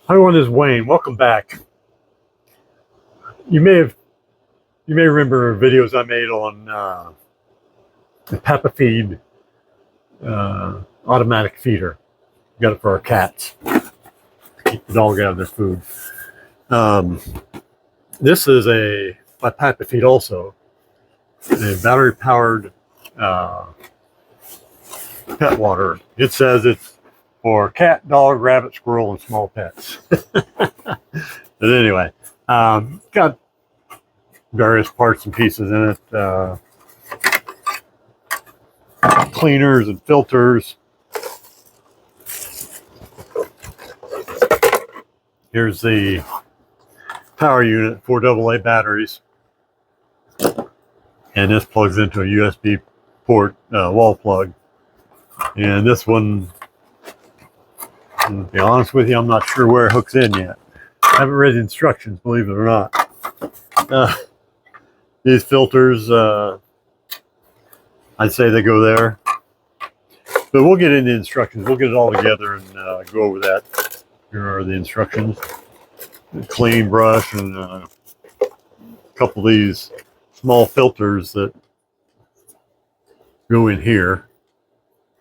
Hi everyone, this is Wayne. Welcome back. You may remember videos I made on the Peppa Feed automatic feeder. Got it for our cats. Keep the dog out of their food. This is my Peppa Feed also. A battery powered pet water. It says it's for cat, dog, rabbit, squirrel, and small pets. But anyway, got various parts and pieces in it. Cleaners and filters. Here's the power unit, 4 AA batteries. And this plugs into a USB port wall plug. And this one, to be honest with you, I'm not sure where it hooks in yet. I haven't read the instructions, believe it or not. These filters, I'd say they go there. But we'll get into instructions. We'll get it all together and go over that. Here are the instructions. A clean brush and a couple of these small filters that go in here.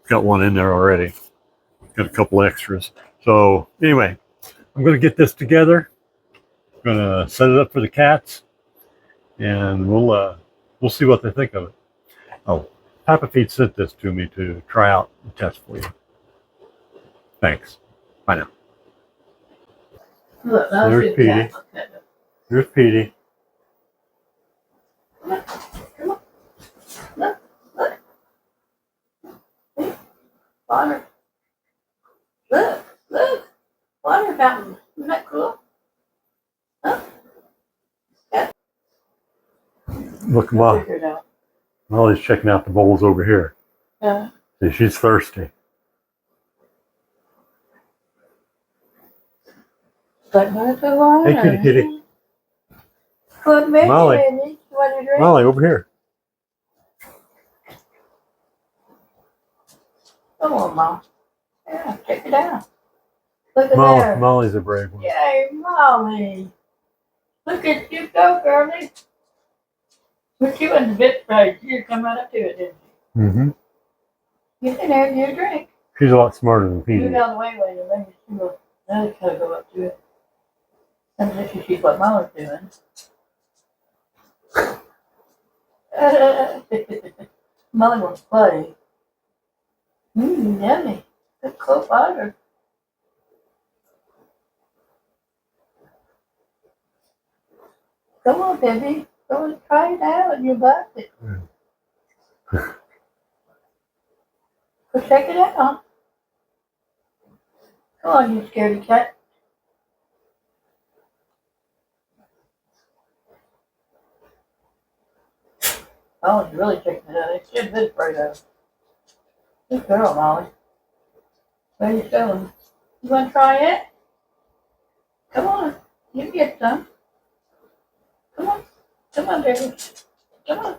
Got one in there already. Got a couple extras. So anyway, I'm going to get this together. I'm going to set it up for the cats, and we'll see what they think of it. Oh, Peppa Feed sent this to me to try out and test for you. Thanks. Bye now. Look, there's Petey. There's Petey. Look. Water. Look. Water fountain. Isn't that cool? Huh? Yeah. Look, Molly's checking out the bowls over here. Yeah. See, she's thirsty. But where's the water? Hey, kitty. Put me Molly. in it. You want to drink? Molly, over here. Come on, Mom. Yeah, check it out. Look at there. Molly's a brave one. Yay, Molly. Look at you go, girlie. But you wasn't a bit afraid. You come right up to it, didn't you? Mm-hmm. Get in there and get a drink. She's a lot smarter than Petey. Move out of the way later. Maybe she will. Now it's got to go up to it. And let you see what Molly's doing. Molly wants to play. Yummy. Good cold water. Come on, baby. Go and try it out in your bucket. Go check it out. Come on, you scaredy cat. Oh, you're really checking it out. It's good this right out. Good girl, Molly. Where are you going? You want to try it? Come on. You get some. Come on. Come on, baby. Come on.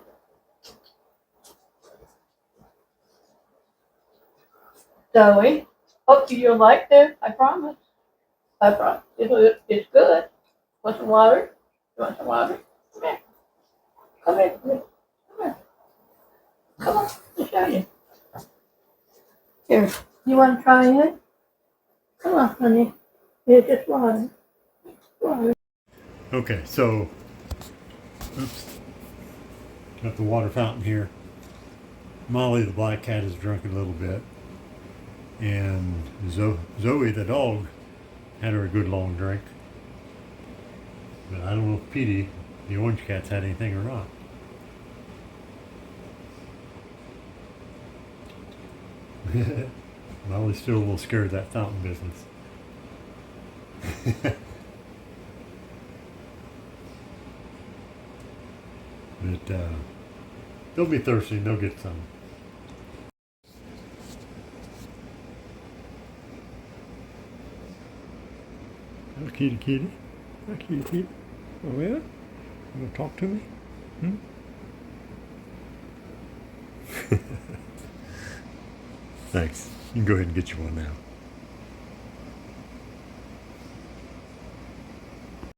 Zoe, hope you'll like this. I promise. I promise. It's good. Want some water? You want some water? Come here. Come here. Come here. Come here. Come on. I'll show you. Here. You want to try it? Come on, honey. Here's just water. Water. Okay, so got the water fountain here. Molly the black cat has drunk a little bit, and Zoe the dog had her a good long drink. But I don't know if Petey the orange cat's had anything or not. Molly's still a little scared of that fountain business. But they'll be thirsty and they'll get some. Oh, kitty. Oh, kitty. Oh, yeah? You want to talk to me? Thanks. You can go ahead and get you one now.